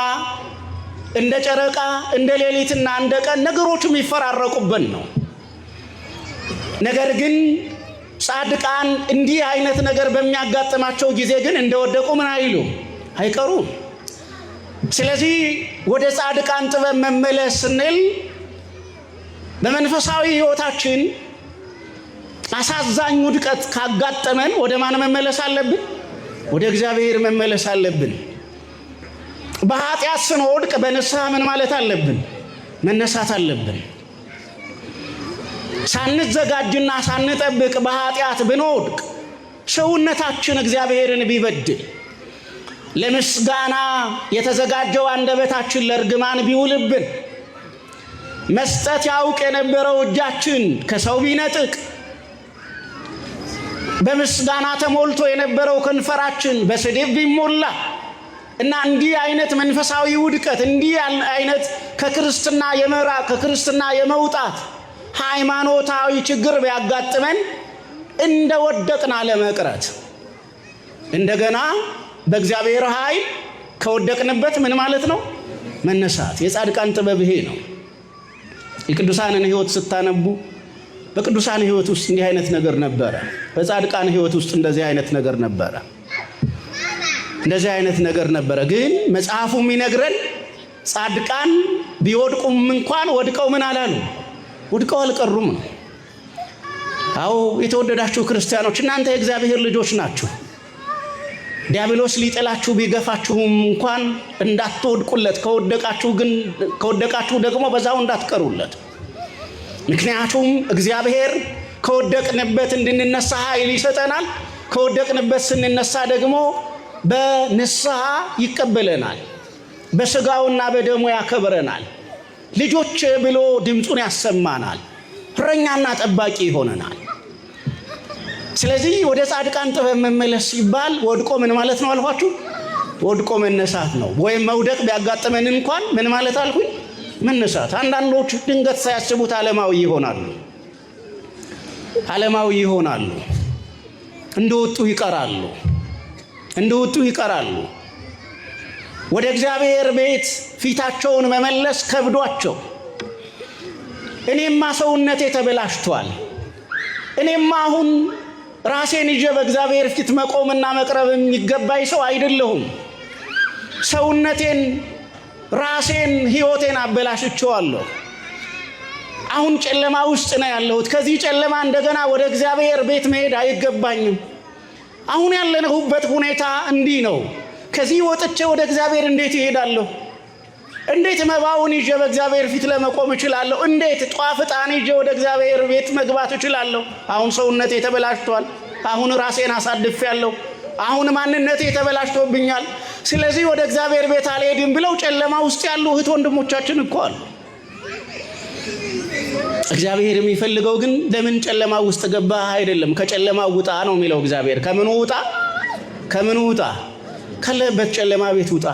እንደ ጨረቃ እንደ ሌሊትና እንደ ቀን ነገሮች የሚፈራረቁበት ነው። ነገር ግን ጻድቃን እንዲህ አይነት ነገር በሚያጋጥማቸው ጊዜ ግን እንደወደቁ ምን አይሉ አይቀሩም። ስለዚህ ወደ ጻድቃን ጥበብ መመለስ ስንል በመንፈሳዊ ሕይወታችን አሳዛኝ ውድቀት ካጋጠመን ወደ ማን መመለስ አለብን? ወደ እግዚአብሔር መመለስ አለብን። በኃጢአት ስንወድቅ በንስሐ ምን ማለት አለብን? መነሳት አለብን። ሳንዘጋጅና ሳንጠብቅ በኃጢአት ብንወድቅ ሰውነታችን እግዚአብሔርን ቢበድል ለምስጋና የተዘጋጀው አንደበታችን ለርግማን ቢውልብን መስጠት ያውቅ የነበረው እጃችን ከሰው ቢነጥቅ በምስጋና ተሞልቶ የነበረው ከንፈራችን በስድብ ቢሞላ እና እንዲህ አይነት መንፈሳዊ ውድቀት እንዲህ አይነት ከክርስትና የመራቅ ከክርስትና የመውጣት ሃይማኖታዊ ችግር ቢያጋጥመን እንደወደቅን አለመቅረት እንደገና በእግዚአብሔር ኃይል ከወደቅንበት ምን ማለት ነው? መነሳት። የጻድቃን ጥበብ ይሄ ነው። የቅዱሳንን ሕይወት ስታነቡ በቅዱሳን ሕይወት ውስጥ እንዲህ አይነት ነገር ነበረ። በጻድቃን ሕይወት ውስጥ እንደዚህ አይነት ነገር ነበረ። እንደዚህ አይነት ነገር ነበረ። ግን መጽሐፉ የሚነግረን ጻድቃን ቢወድቁም እንኳን ወድቀው ምን አላሉ? ወድቀው አልቀሩም ነው። አዎ የተወደዳችሁ ክርስቲያኖች እናንተ የእግዚአብሔር ልጆች ናችሁ። ዲያብሎስ ሊጥላችሁ ቢገፋችሁም እንኳን እንዳትወድቁለት፣ ከወደቃችሁ ደግሞ በዛው እንዳትቀሩለት። ምክንያቱም እግዚአብሔር ከወደቅንበት እንድንነሳ ኃይል ይሰጠናል። ከወደቅንበት ስንነሳ ደግሞ በንስሐ ይቀበለናል፣ በስጋውና በደሙ ያከብረናል፣ ልጆች ብሎ ድምፁን ያሰማናል፣ እረኛና ጠባቂ ይሆነናል። ስለዚህ ወደ ጻድቃን ጥበብ መመለስ ሲባል ወድቆ ምን ማለት ነው አልኳችሁ? ወድቆ መነሳት ነው። ወይም መውደቅ ቢያጋጥመን እንኳን ምን ማለት አልኩኝ? መነሳት። አንዳንዶች ድንገት ሳያስቡት ዓለማዊ ይሆናሉ። እንደወጡ ይቀራሉ። ወደ እግዚአብሔር ቤት ፊታቸውን መመለስ ከብዷቸው እኔማ ሰውነቴ ተበላሽቷል፣ እኔማ አሁን ራሴን ይዤ በእግዚአብሔር ፊት መቆምና መቅረብ የሚገባኝ ሰው አይደለሁም፣ ሰውነቴን፣ ራሴን፣ ሕይወቴን አበላሽቼዋለሁ፣ አሁን ጨለማ ውስጥ ነው ያለሁት፣ ከዚህ ጨለማ እንደገና ወደ እግዚአብሔር ቤት መሄድ አይገባኝም፣ አሁን ያለንሁበት ሁኔታ እንዲህ ነው፣ ከዚህ ወጥቼ ወደ እግዚአብሔር እንዴት እሄዳለሁ? እንዴት መባውን ይዤ በእግዚአብሔር ፊት ለመቆም እችላለሁ? እንዴት ጧፍ ዕጣን ይዤ ወደ እግዚአብሔር ቤት መግባት እችላለሁ? አሁን ሰውነቴ ተበላሽቷል፣ አሁን ራሴን አሳድፌያለሁ፣ አሁን ማንነቴ ተበላሽቶብኛል፣ ስለዚህ ወደ እግዚአብሔር ቤት አልሄድም ብለው ጨለማ ውስጥ ያሉ እህት ወንድሞቻችን እኮ አሉ። እግዚአብሔር የሚፈልገው ግን ለምን ጨለማ ውስጥ ገባህ አይደለም፣ ከጨለማ ውጣ ነው የሚለው እግዚአብሔር። ከምኑ ውጣ? ካለበት ጨለማ ቤት ውጣ።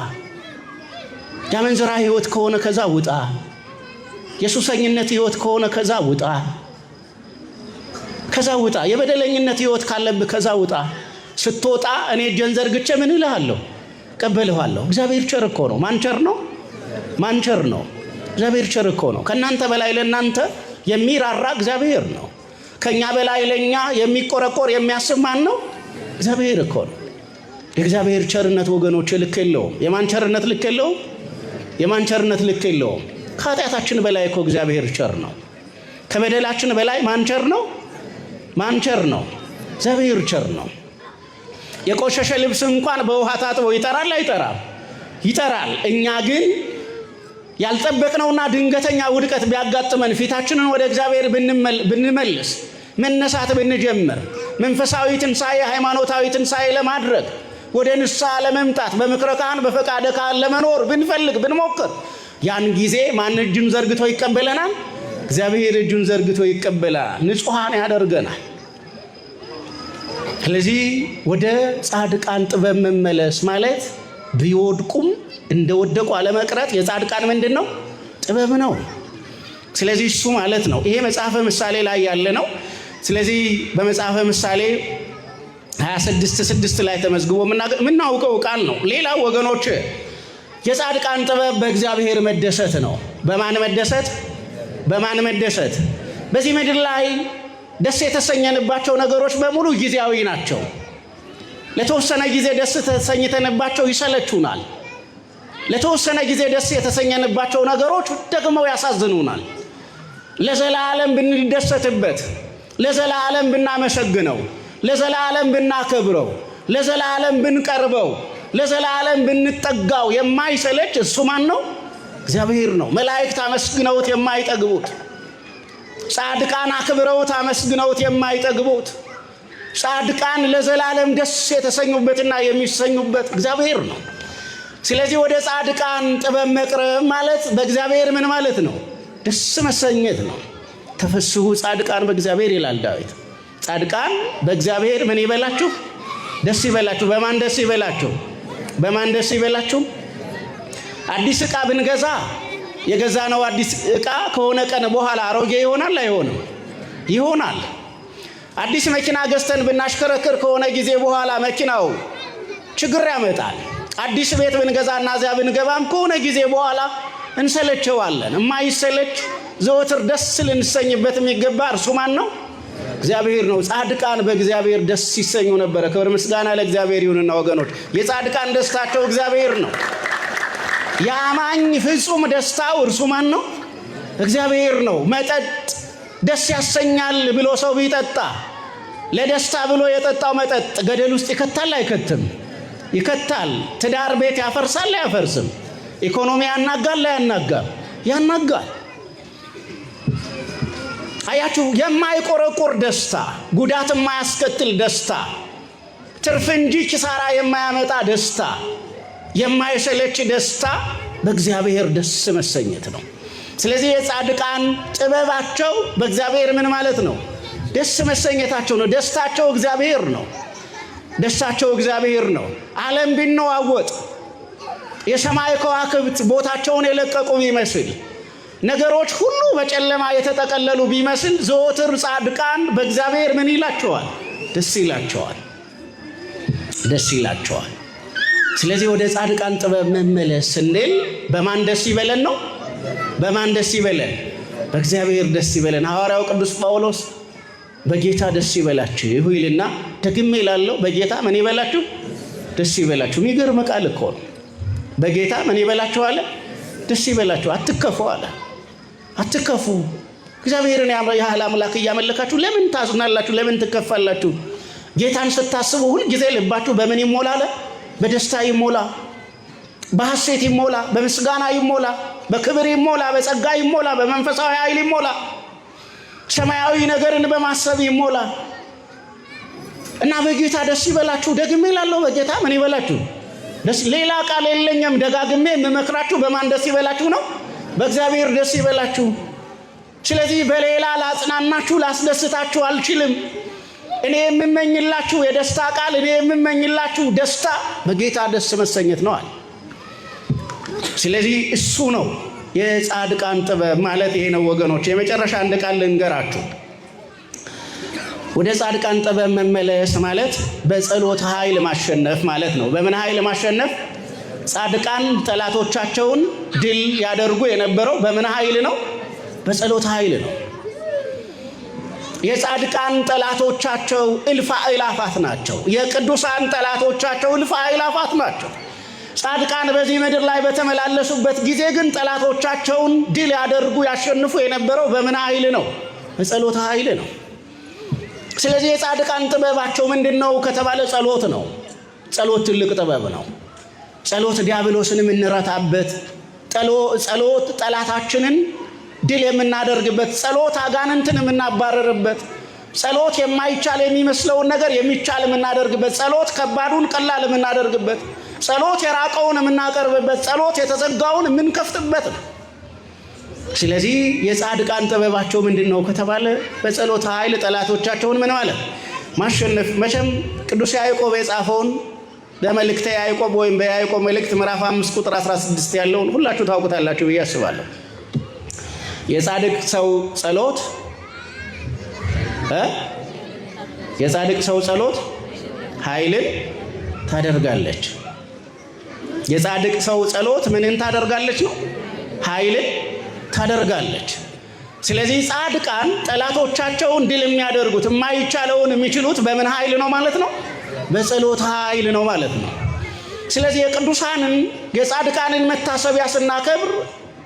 የአመንዝራ ሕይወት ከሆነ ከዛ ውጣ። የሱሰኝነት ሕይወት ከሆነ ከዛ ውጣ። የበደለኝነት ሕይወት ካለብህ ከዛ ውጣ። ስትወጣ እኔ እጄን ዘርግቼ ምን እልሃለሁ? ቀበልኋለሁ። እግዚአብሔር ቸር እኮ ነው። ማን ቸር ነው? ማን ቸር ነው? እግዚአብሔር ቸር እኮ ነው። ከእናንተ በላይ ለእናንተ የሚራራ እግዚአብሔር ነው። ከእኛ በላይ ለእኛ የሚቆረቆር የሚያስብ ማን ነው? እግዚአብሔር እኮ ነው። የእግዚአብሔር ቸርነት ወገኖች ልክ የለውም። የማን ቸርነት ልክ የለውም? የማን ቸርነት ልክ የለውም? ከኃጢአታችን በላይ እኮ እግዚአብሔር ቸር ነው። ከበደላችን በላይ ማን ቸር ነው? ማን ቸር ነው? እግዚአብሔር ቸር ነው። የቆሸሸ ልብስ እንኳን በውሃ ታጥቦ ይጠራል አይጠራም? ይጠራል። እኛ ግን ያልጠበቅነውና ድንገተኛ ውድቀት ቢያጋጥመን ፊታችንን ወደ እግዚአብሔር ብንመልስ፣ መነሳት ብንጀምር፣ መንፈሳዊ ትንሣኤ ሃይማኖታዊ ትንሣኤ ለማድረግ ወደ ንስሐ ለመምጣት በምክረ ካህን በፈቃደ ካህን ለመኖር ብንፈልግ ብንሞክር፣ ያን ጊዜ ማን እጁን ዘርግቶ ይቀበለናል? እግዚአብሔር እጁን ዘርግቶ ይቀበላል። ንጹሐን ያደርገናል። ስለዚህ ወደ ጻድቃን ጥበብ መመለስ ማለት ቢወድቁም እንደወደቁ አለመቅረት የጻድቃን ምንድን ነው? ጥበብ ነው። ስለዚህ እሱ ማለት ነው። ይሄ መጽሐፈ ምሳሌ ላይ ያለ ነው። ስለዚህ በመጽሐፈ ምሳሌ 26:6 ላይ ተመዝግቦ የምናውቀው ቃል ነው። ሌላው ወገኖች የጻድቃን ጥበብ በእግዚአብሔር መደሰት ነው። በማን መደሰት? በማን መደሰት? በዚህ ምድር ላይ ደስ የተሰኘንባቸው ነገሮች በሙሉ ጊዜያዊ ናቸው። ለተወሰነ ጊዜ ደስ ተሰኝተንባቸው ይሰለቹናል። ለተወሰነ ጊዜ ደስ የተሰኘንባቸው ነገሮች ደግሞ ያሳዝኑናል። ለዘላለም ብንደሰትበት፣ ለዘላለም ብናመሰግነው፣ ለዘላለም ብናከብረው፣ ለዘላለም ብንቀርበው፣ ለዘላለም ብንጠጋው የማይሰለች እሱ ማን ነው? እግዚአብሔር ነው። መላእክት አመስግነውት የማይጠግቡት፣ ጻድቃን አክብረውት አመስግነውት የማይጠግቡት፣ ጻድቃን ለዘላለም ደስ የተሰኙበትና የሚሰኙበት እግዚአብሔር ነው። ስለዚህ ወደ ጻድቃን ጥበብ መቅረብ ማለት በእግዚአብሔር ምን ማለት ነው? ደስ መሰኘት ነው። ተፈስሑ ጻድቃን በእግዚአብሔር ይላል ዳዊት። ጻድቃን በእግዚአብሔር ምን ይበላችሁ? ደስ ይበላችሁ። በማን ደስ ይበላችሁ? በማን ደስ ይበላችሁ? አዲስ ዕቃ ብንገዛ የገዛነው አዲስ ዕቃ ከሆነ ቀን በኋላ አሮጌ ይሆናል አይሆንም? ይሆናል። አዲስ መኪና ገዝተን ብናሽከረክር ከሆነ ጊዜ በኋላ መኪናው ችግር ያመጣል። አዲስ ቤት ብንገዛና እዚያ ብንገባም ከሆነ ጊዜ በኋላ እንሰለቸዋለን። የማይሰለች ዘወትር ደስ ልንሰኝበት የሚገባ እርሱ ማን ነው? እግዚአብሔር ነው። ጻድቃን በእግዚአብሔር ደስ ይሰኙ ነበረ። ክብር ምስጋና ለእግዚአብሔር ይሁንና ወገኖች፣ የጻድቃን ደስታቸው እግዚአብሔር ነው። የአማኝ ፍጹም ደስታው እርሱ ማን ነው? እግዚአብሔር ነው። መጠጥ ደስ ያሰኛል ብሎ ሰው ቢጠጣ ለደስታ ብሎ የጠጣው መጠጥ ገደል ውስጥ ይከታል አይከትም? ይከታል። ትዳር ቤት ያፈርሳል አያፈርስም? ኢኮኖሚ ያናጋል አያናጋም? ያናጋል። አያችሁ፣ የማይቆረቆር ደስታ፣ ጉዳት የማያስከትል ደስታ፣ ትርፍ እንጂ ኪሳራ የማያመጣ ደስታ፣ የማይሰለች ደስታ በእግዚአብሔር ደስ መሰኘት ነው። ስለዚህ የጻድቃን ጥበባቸው በእግዚአብሔር ምን ማለት ነው? ደስ መሰኘታቸው ነው። ደስታቸው እግዚአብሔር ነው። ደስታቸው እግዚአብሔር ነው። ዓለም ቢነዋወጥ የሰማይ ከዋክብት ቦታቸውን የለቀቁ ቢመስል፣ ነገሮች ሁሉ በጨለማ የተጠቀለሉ ቢመስል፣ ዘወትር ጻድቃን በእግዚአብሔር ምን ይላቸዋል? ደስ ይላቸዋል። ደስ ይላቸዋል። ስለዚህ ወደ ጻድቃን ጥበብ መመለስ ስንል በማን ደስ ይበለን ነው? በማን ደስ ይበለን? በእግዚአብሔር ደስ ይበለን። ሐዋርያው ቅዱስ ጳውሎስ በጌታ ደስ ይበላችሁ ይልና ደግሜ እላለሁ በጌታ ምን ይበላችሁ? ደስ ይበላችሁ። የሚገርም ቃል እኮ ነው። በጌታ ምን ይበላችሁ አለ? ደስ ይበላችሁ። አትከፉ አለ። አትከፉ። እግዚአብሔርን ያህል አምላክ እያመለካችሁ ለምን ታዝናላችሁ? ለምን ትከፋላችሁ? ጌታን ስታስቡ ሁል ጊዜ ልባችሁ በምን ይሞላ አለ? በደስታ ይሞላ፣ በሐሴት ይሞላ፣ በምስጋና ይሞላ፣ በክብር ይሞላ፣ በጸጋ ይሞላ፣ በመንፈሳዊ ኃይል ይሞላ፣ ሰማያዊ ነገርን በማሰብ ይሞላ እና በጌታ ደስ ይበላችሁ። ደግሜ እላለሁ በጌታ ምን ይበላችሁ? ሌላ ቃል የለኝም። ደጋግሜ የምመክራችሁ በማን ደስ ይበላችሁ ነው? በእግዚአብሔር ደስ ይበላችሁ። ስለዚህ በሌላ ላጽናናችሁ ላስደስታችሁ አልችልም። እኔ የምመኝላችሁ የደስታ ቃል፣ እኔ የምመኝላችሁ ደስታ በጌታ ደስ መሰኘት ነው አለ። ስለዚህ እሱ ነው የጻድቃን ጥበብ ማለት ይሄ ነው ወገኖች። የመጨረሻ አንድ ቃል ልንገራችሁ። ወደ ጻድቃን ጥበብ መመለስ ማለት በጸሎት ኃይል ማሸነፍ ማለት ነው። በምን ኃይል ማሸነፍ? ጻድቃን ጠላቶቻቸውን ድል ያደርጉ የነበረው በምን ኃይል ነው? በጸሎት ኃይል ነው። የጻድቃን ጠላቶቻቸው እልፍ አእላፋት ናቸው። የቅዱሳን ጠላቶቻቸው እልፍ አእላፋት ናቸው። ጻድቃን በዚህ ምድር ላይ በተመላለሱበት ጊዜ ግን ጠላቶቻቸውን ድል ያደርጉ ያሸንፉ የነበረው በምን ኃይል ነው? በጸሎት ኃይል ነው። ስለዚህ የጻድቃን ጥበባቸው ምንድነው ከተባለ ጸሎት ነው። ጸሎት ትልቅ ጥበብ ነው። ጸሎት ዲያብሎስን የምንረታበት፣ ጸሎት ጠላታችንን ድል የምናደርግበት፣ ጸሎት አጋንንትን የምናባረርበት፣ ጸሎት የማይቻል የሚመስለውን ነገር የሚቻል የምናደርግበት፣ ጸሎት ከባዱን ቀላል የምናደርግበት፣ ጸሎት የራቀውን የምናቀርብበት፣ ጸሎት የተዘጋውን የምንከፍትበት ነው። ስለዚህ የጻድቃን ጥበባቸው ምንድነው ከተባለ በጸሎት ኃይል ጠላቶቻቸውን ምን ማለት ማሸነፍ። መቼም ቅዱስ ያዕቆብ የጻፈውን በመልእክተ ያዕቆብ ወይም በያዕቆብ መልእክት ምዕራፍ 5 ቁጥር 16 ያለውን ሁላችሁ ታውቁታላችሁ ብዬ አስባለሁ። የጻድቅ ሰው ጸሎት ኃይልን ታደርጋለች። የጻድቅ ሰው ጸሎት ምንን ታደርጋለች ነው? ኃይልን ታደርጋለች። ስለዚህ ጻድቃን ጠላቶቻቸውን ድል የሚያደርጉት የማይቻለውን የሚችሉት በምን ኃይል ነው ማለት ነው? በጸሎት ኃይል ነው ማለት ነው። ስለዚህ የጻድቃንን መታሰቢያ ስናከብር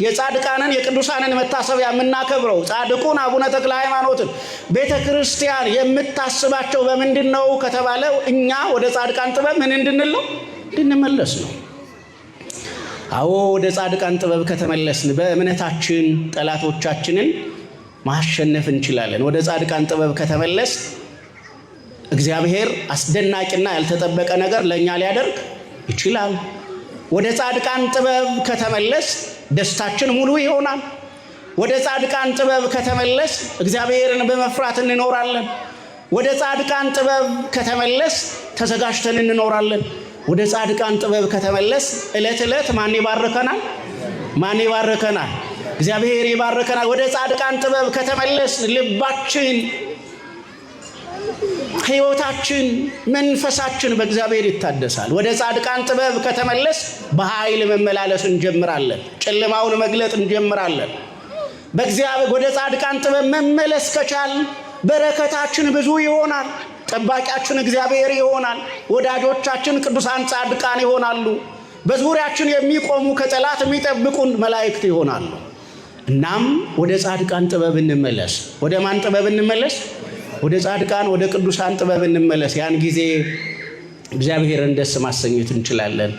የቅዱሳንን መታሰቢያ የምናከብረው ጻድቁን አቡነ ተክለ ሃይማኖትን ቤተ ክርስቲያን የምታስባቸው በምንድን ነው ከተባለው እኛ ወደ ጻድቃን ጥበብ ምን እንድንል ነው? እንድንመለስ ነው። አዎ ወደ ጻድቃን ጥበብ ከተመለስን በእምነታችን ጠላቶቻችንን ማሸነፍ እንችላለን። ወደ ጻድቃን ጥበብ ከተመለስ እግዚአብሔር አስደናቂና ያልተጠበቀ ነገር ለኛ ሊያደርግ ይችላል። ወደ ጻድቃን ጥበብ ከተመለስ ደስታችን ሙሉ ይሆናል። ወደ ጻድቃን ጥበብ ከተመለስ እግዚአብሔርን በመፍራት እንኖራለን። ወደ ጻድቃን ጥበብ ከተመለስ ተዘጋጅተን እንኖራለን። ወደ ጻድቃን ጥበብ ከተመለስ ዕለት ዕለት ማን ይባርከናል? እግዚአብሔር ይባርከናል። ወደ ጻድቃን ጥበብ ከተመለስ ልባችን፣ ሕይወታችን፣ መንፈሳችን በእግዚአብሔር ይታደሳል። ወደ ጻድቃን ጥበብ ከተመለስ በኃይል መመላለስ እንጀምራለን። ጨለማውን መግለጥ እንጀምራለን። ወደ ጻድቃን ጥበብ መመለስ ከቻል በረከታችን ብዙ ይሆናል። ጠባቂያችን እግዚአብሔር ይሆናል። ወዳጆቻችን ቅዱሳን ጻድቃን ይሆናሉ። በዙሪያችን የሚቆሙ ከጠላት የሚጠብቁን መላእክት ይሆናሉ። እናም ወደ ጻድቃን ጥበብ እንመለስ። ወደ ማን ጥበብ እንመለስ? ወደ ጻድቃን ወደ ቅዱሳን ጥበብ እንመለስ። ያን ጊዜ እግዚአብሔርን ደስ ማሰኘት እንችላለን።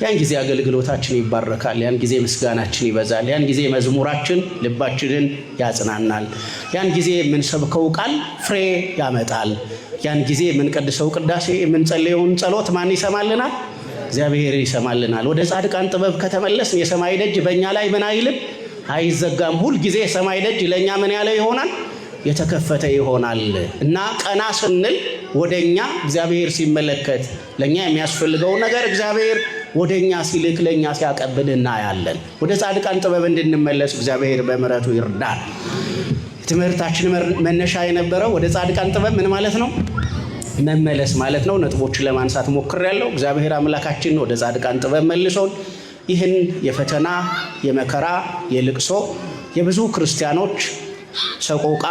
ያን ጊዜ አገልግሎታችን ይባረካል። ያን ጊዜ ምስጋናችን ይበዛል። ያን ጊዜ መዝሙራችን ልባችንን ያጽናናል። ያን ጊዜ የምንሰብከው ቃል ፍሬ ያመጣል። ያን ጊዜ የምንቀድሰው ቅዳሴ፣ የምንጸልየውን ጸሎት ማን ይሰማልናል? እግዚአብሔር ይሰማልናል። ወደ ጻድቃን ጥበብ ከተመለስን የሰማይ ደጅ በእኛ ላይ ምን አይልም? አይዘጋም። ሁል ጊዜ የሰማይ ደጅ ለእኛ ምን ያለ ይሆናል? የተከፈተ ይሆናል። እና ቀና ስንል ወደኛ እግዚአብሔር ሲመለከት ለኛ የሚያስፈልገውን ነገር እግዚአብሔር ወደኛ ሲልክ ለኛ ሲያቀብል እናያለን። ወደ ጻድቃን ጥበብ እንድንመለስ እግዚአብሔር በምሕረቱ ይርዳል። ትምህርታችን መነሻ የነበረው ወደ ጻድቃን ጥበብ ምን ማለት ነው? መመለስ ማለት ነው። ነጥቦችን ለማንሳት ሞክሬያለሁ። እግዚአብሔር አምላካችን ወደ ጻድቃን ጥበብ መልሶን ይህን የፈተና የመከራ የልቅሶ የብዙ ክርስቲያኖች ሰቆቃ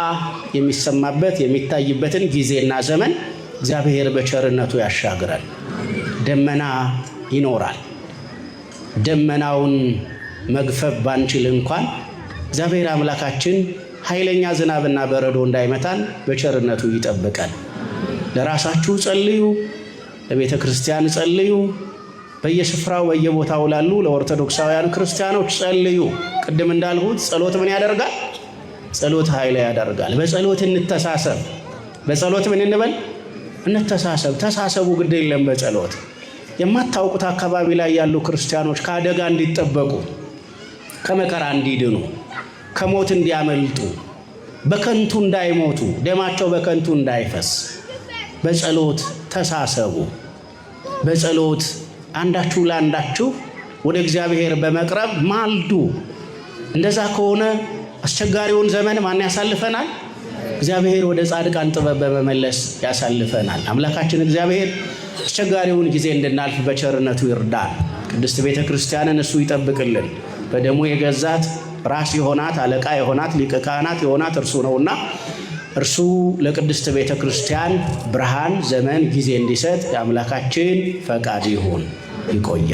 የሚሰማበት የሚታይበትን ጊዜና ዘመን እግዚአብሔር በቸርነቱ ያሻግራል። ደመና ይኖራል። ደመናውን መግፈፍ ባንችል እንኳን እግዚአብሔር አምላካችን ኃይለኛ ዝናብና በረዶ እንዳይመታን በቸርነቱ ይጠብቃል። ለራሳችሁ ጸልዩ፣ ለቤተ ክርስቲያን ጸልዩ፣ በየስፍራው በየቦታው ላሉ ለኦርቶዶክሳውያን ክርስቲያኖች ጸልዩ። ቅድም እንዳልሁት ጸሎት ምን ያደርጋል? ጸሎት ኃይል ያደርጋል። በጸሎት እንተሳሰብ። በጸሎት ምን እንበል? እንተሳሰብ። ተሳሰቡ፣ ግድ የለም በጸሎት የማታውቁት አካባቢ ላይ ያሉ ክርስቲያኖች ከአደጋ እንዲጠበቁ፣ ከመከራ እንዲድኑ፣ ከሞት እንዲያመልጡ፣ በከንቱ እንዳይሞቱ፣ ደማቸው በከንቱ እንዳይፈስ በጸሎት ተሳሰቡ። በጸሎት አንዳችሁ ለአንዳችሁ ወደ እግዚአብሔር በመቅረብ ማልዱ። እንደዛ ከሆነ አስቸጋሪውን ዘመን ማን ያሳልፈናል? እግዚአብሔር ወደ ጻድቃን ጥበብ በመመለስ ያሳልፈናል። አምላካችን እግዚአብሔር አስቸጋሪውን ጊዜ እንድናልፍ በቸርነቱ ይርዳል። ቅድስት ቤተ ክርስቲያንን እሱ ይጠብቅልን። በደሙ የገዛት ራስ የሆናት አለቃ የሆናት ሊቀ ካህናት የሆናት እርሱ ነውና እርሱ ለቅድስት ቤተ ክርስቲያን ብርሃን ዘመን ጊዜ እንዲሰጥ የአምላካችን ፈቃድ ይሁን። ይቆያል።